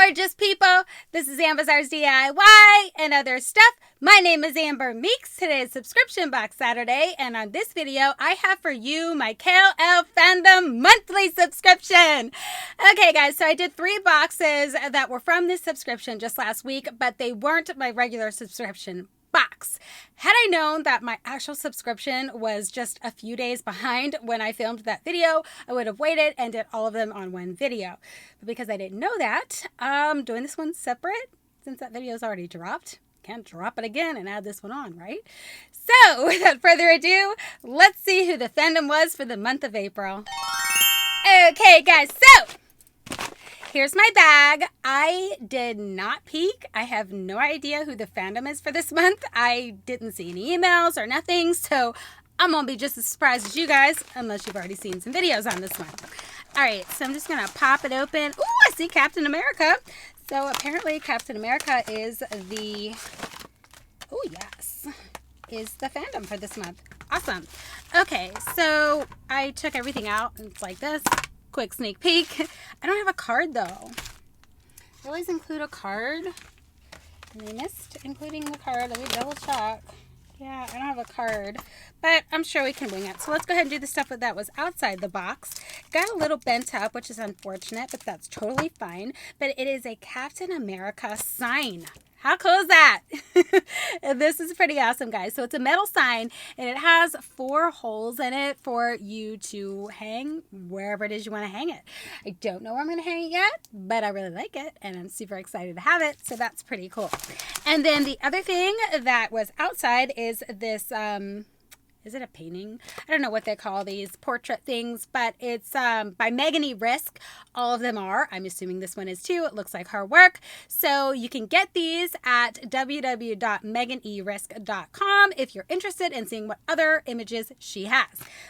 gorgeous people. This is Amber's DIY and other stuff. My name is Amber Meeks. Today is Subscription Box Saturday, and on this video, I have for you my Kal-Elle Fandom monthly subscription. Okay, guys, so I did 3 boxes that were from this subscription just last week, but they weren't my regular subscription box. Had I known that my actual subscription was just a few days behind when I filmed that video, I would have waited and did all of them on one video. But because I didn't know that, I'm doing this one separate since that video is already dropped. Can't drop it again and add this one on, right? So without further ado, let's see who the fandom was for the month of April. Okay, guys, so here's my bag. I did not peek. I have no idea who the fandom is for this month. I didn't see any emails or nothing, so I'm gonna be just as surprised as you guys, unless you've already seen some videos on this one. All right, so I'm just gonna pop it open. Ooh, I see Captain America. So apparently Captain America is the, oh yes, is the fandom for this month. Awesome. Okay, so I took everything out and it's like this. Quick sneak peek. I don't have a card though. They always include a card. And they missed including the card. Let me double check. Yeah, I don't have a card. But I'm sure we can wing it. So let's go ahead and do the stuff that was outside the box. Got a little bent up, which is unfortunate, but that's totally fine. But it is a Captain America sign. How cool is that? This is pretty awesome, guys. So it's a metal sign, and it has 4 holes in it for you to hang wherever it is you want to hang it. I don't know where I'm going to hang it yet, but I really like it, and I'm super excited to have it, so that's pretty cool. And then the other thing that was outside is this, is it a painting? I don't know what they call these portrait things, but it's by Megan E. Risk. All of them are. I'm assuming this one is too. It looks like her work. So you can get these at www.meganerisk.com if you're interested in seeing what other images she has.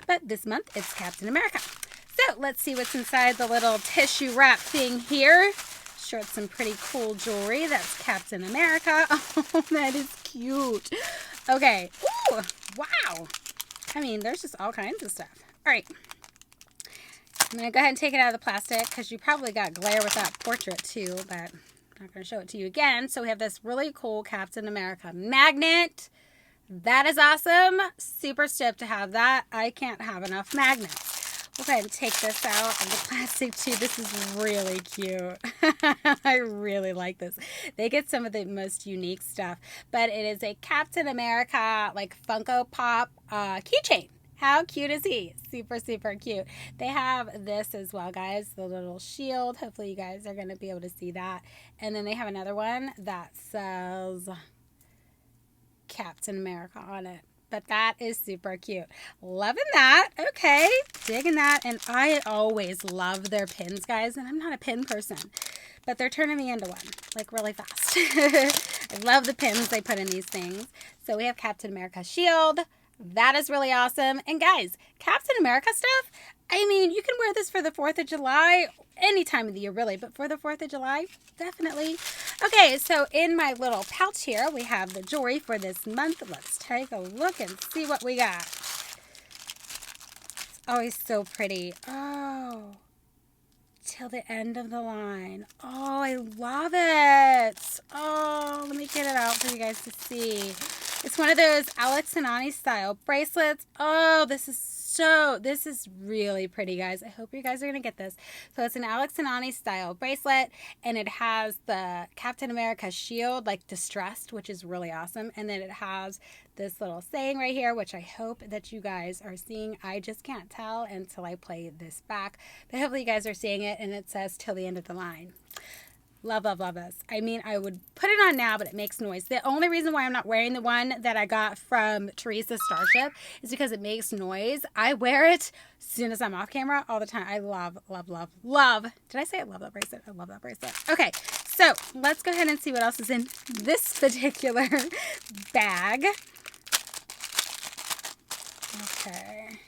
But this month, it's Captain America. So let's see what's inside the little tissue wrap thing here. Sure, it's some pretty cool jewelry. That's Captain America. Oh, that is cute. Okay. Ooh, wow. I mean, there's just all kinds of stuff. All right. I'm going to go ahead and take it out of the plastic because you probably got glare with that portrait too, but I'm not going to show it to you again. So we have this really cool Captain America magnet. That is awesome. Super stoked to have that. I can't have enough magnets. We'll go ahead and take this out of the plastic tube. This is really cute. I really like this. They get some of the most unique stuff, but it is a Captain America like Funko Pop keychain. How cute is he? Super, super cute. They have this as well, guys, the little shield. Hopefully you guys are going to be able to see that. And then they have another one that says Captain America on it. But that is super cute. Loving that. Okay. Digging that. And I always love their pins, guys. And I'm not a pin person. But they're turning me into one. Like really fast. I love the pins they put in these things. So we have Captain America shield. That is really awesome. And guys, Captain America stuff, I mean, you can wear this for the 4th of July. Any time of the year, really. But for the 4th of July, definitely. Okay, so in my little pouch here, we have the jewelry for this month. Let's take a look and see what we got. It's always so pretty. Oh, till the end of the line. Oh, I love it. Oh, let me get it out for you guys to see. It's one of those Alex and Ani style bracelets. Oh, this is really pretty, guys. I hope you guys are going to get this. So it's an Alex and Ani style bracelet, and it has the Captain America shield, like distressed, which is really awesome. And then it has this little saying right here, which I hope that you guys are seeing. I just can't tell until I play this back, but hopefully you guys are seeing it, and it says till the end of the line. Love, love, love this. I mean, I would put it on now, but it makes noise. The only reason why I'm not wearing the one that I got from Teresa Starship is because it makes noise. I wear it as soon as I'm off camera all the time. I love, love, love, love. Did I say I love that bracelet? I love that bracelet. Okay, so let's go ahead and see what else is in this particular bag. Okay.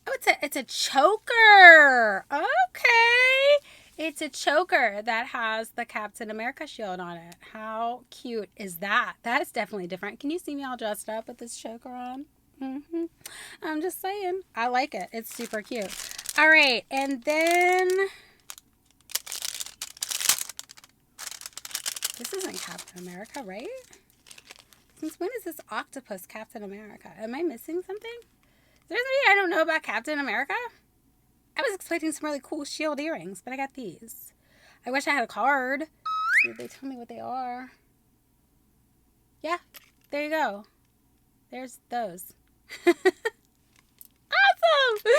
Oh, it's a choker. Okay. It's a choker that has the Captain America shield on it. How cute is that? That is definitely different. Can you see me all dressed up with this choker on? I'm just saying. I like it. It's super cute. All right. And then This isn't Captain America, right? Since when is this octopus Captain America? Am I missing something? Is there something I don't know about Captain America? I was expecting some really cool shield earrings, but I got these. I wish I had a card. See if they tell me what they are. Yeah, there you go. There's those. Awesome!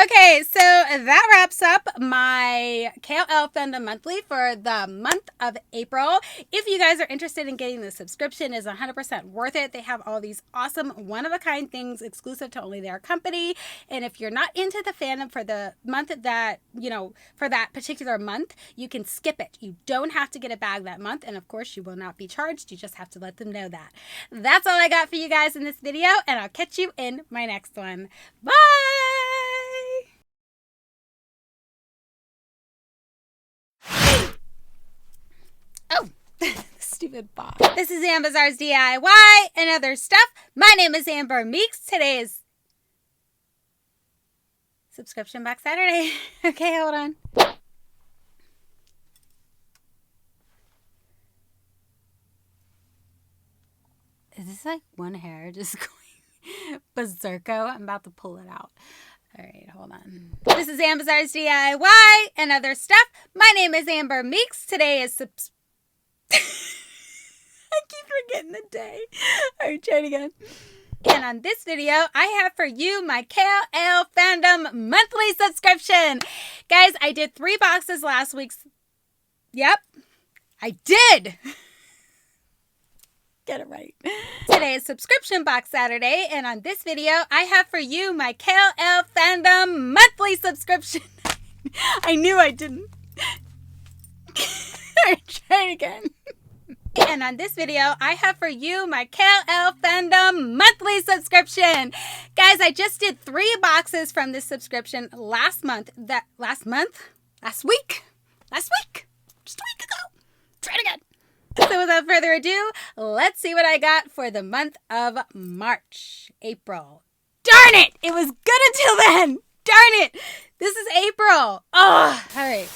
Okay, so that wraps up my Kal-Elle Fandom Monthly for the month of April. If you guys are interested in getting the subscription, it's 100% worth it. They have all these awesome one-of-a-kind things exclusive to only their company. And if you're not into the fandom for the month that, for that particular month, you can skip it. You don't have to get a bag that month. And of course, you will not be charged. You just have to let them know that. That's all I got for you guys in this video, and I'll catch you in my next one. Bye! Oh, stupid box. This is Amber's DIY and other stuff. My name is Amber Meeks. Today is Subscription Box Saturday. Okay, hold on. Is this like one hair just going berserko? I'm about to pull it out. All right, hold on. This is Amber's DIY and other stuff. My name is Amber Meeks. Today is I keep forgetting the day. All right, try it again. And on this video, I have for you my Kal-Elle Fandom monthly subscription. Guys, I did 3 boxes last week. Yep, I did. Get it right. Today is Subscription Box Saturday, and on this video, I have for you my Kal-Elle Fandom monthly subscription. I knew I didn't. Alright, try it again. And on this video, I have for you my Kal-Elle Fandom monthly subscription. Guys, I just did 3 boxes from this subscription last week? Just a week ago. Try it again. So without further ado, let's see what I got for the month of March. April. Darn it! It was good until then! Darn it! This is April. Oh, all right.